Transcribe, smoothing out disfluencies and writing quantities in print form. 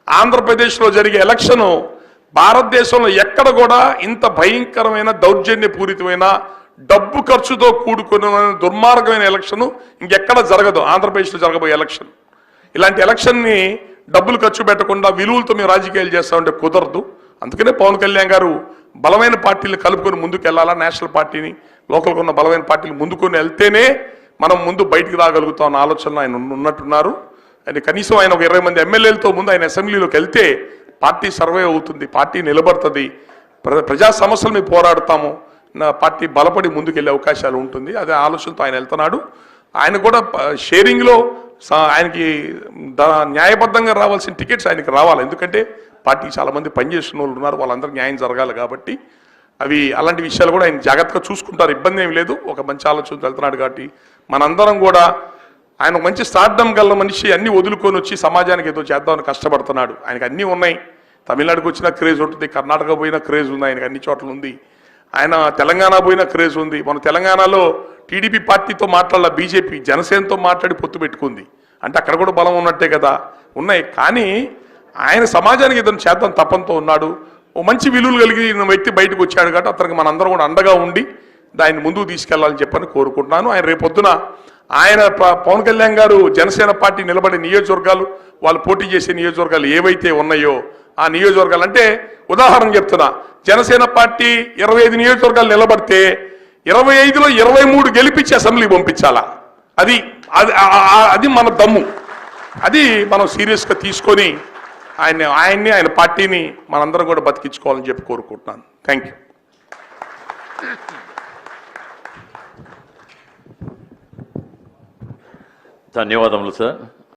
ఆంధ్రప్రదేశ్లో జరిగే ఎలక్షను భారతదేశంలో ఎక్కడ కూడా ఇంత భయంకరమైన దౌర్జన్యపూరితమైన డబ్బు ఖర్చుతో కూడుకున్న దుర్మార్గమైన ఎలక్షన్ ఇంకెక్కడ జరగదు. ఆంధ్రప్రదేశ్లో జరగబోయే ఎలక్షన్, ఇలాంటి ఎలక్షన్ని డబ్బులు ఖర్చు పెట్టకుండా విలువలతో మేము రాజకీయాలు చేస్తామంటే కుదరదు. అందుకనే పవన్ కళ్యాణ్ గారు బలమైన పార్టీలు కలుపుకొని ముందుకు వెళ్ళాలా, నేషనల్ పార్టీని లోకల్గా ఉన్న బలమైన పార్టీలు ముందుకొని వెళ్తేనే మనం ముందు బయటికి రాగలుగుతాం అన్న ఆలోచనలో ఆయన ఉన్నట్టున్నారు. ఆయన కనీసం ఆయన ఒక 20 మంది ఎమ్మెల్యేలతో ముందు ఆయన అసెంబ్లీలోకి వెళ్తే పార్టీ సర్వే అవుతుంది, పార్టీ నిలబడుతుంది, ప్రజా సమస్యల మీద పోరాడతాము, నా పార్టీ బలపడి ముందుకెళ్ళే అవకాశాలు ఉంటుంది. అదే ఆలోచనతో ఆయన వెళ్తున్నాడు. ఆయన కూడా షేరింగ్లో ఆయనకి న్యాయబద్ధంగా రావాల్సిన టికెట్స్ ఆయనకి రావాలి. ఎందుకంటే పార్టీకి చాలామంది పనిచేస్తున్న వాళ్ళు ఉన్నారు, వాళ్ళందరికీ న్యాయం జరగాలి కాబట్టి అవి అలాంటి విషయాలు కూడా ఆయన జాగ్రత్తగా చూసుకుంటారు. ఇబ్బంది ఏమి లేదు. ఒక మంచి ఆలోచనతో వెళ్తున్నాడు కాబట్టి మనందరం కూడా ఆయన మంచి స్టార్డమ్ గల మనిషి, అన్ని వదులుకొని వచ్చి సమాజానికి ఏదో చేద్దామని కష్టపడుతున్నాడు. ఆయనకు అన్నీ ఉన్నాయి. తమిళనాడుకు వచ్చిన క్రేజ్ ఉంటుంది, కర్ణాటక పోయిన క్రేజ్ ఉంది, ఆయనకు అన్ని చోట్ల ఉంది. ఆయన తెలంగాణ పోయిన క్రేజ్ ఉంది. మన తెలంగాణలో టీడీపీ పార్టీతో మాట్లాడాల, బీజేపీ జనసేనతో మాట్లాడి పొత్తు పెట్టుకుంది అంటే అక్కడ కూడా బలం ఉన్నట్టే కదా. ఉన్నాయి. కానీ ఆయన సమాజానికి ఏదైనా చేద్దాం తపంతో ఉన్నాడు. ఓ మంచి విలువలు కలిగిన వ్యక్తి బయటకు వచ్చాడు కాబట్టి అతనికి మనందరం కూడా అండగా ఉండి దాన్ని ముందుకు తీసుకెళ్లాలని చెప్పని కోరుకుంటున్నాను. ఆయన రేపొద్దున ఆయన పవన్ కళ్యాణ్ గారు జనసేన పార్టీ నిలబడే నియోజకవర్గాలు, వాళ్ళు పోటీ చేసే నియోజకవర్గాలు ఏవైతే ఉన్నాయో ఆ నియోజకవర్గాలు అంటే ఉదాహరణ చెప్తున్నా, జనసేన పార్టీ 25 నియోజకవర్గాలు నిలబడితే 25లో 23 గెలిపించి అసెంబ్లీ పంపించాలా. అది అది మన దమ్ము. అది మనం సీరియస్గా తీసుకొని ఆయన్ని ఆయన పార్టీని మనందరం కూడా బతికించుకోవాలని చెప్పి కోరుకుంటున్నాను. Thank you. ధన్యవాదములు సార్.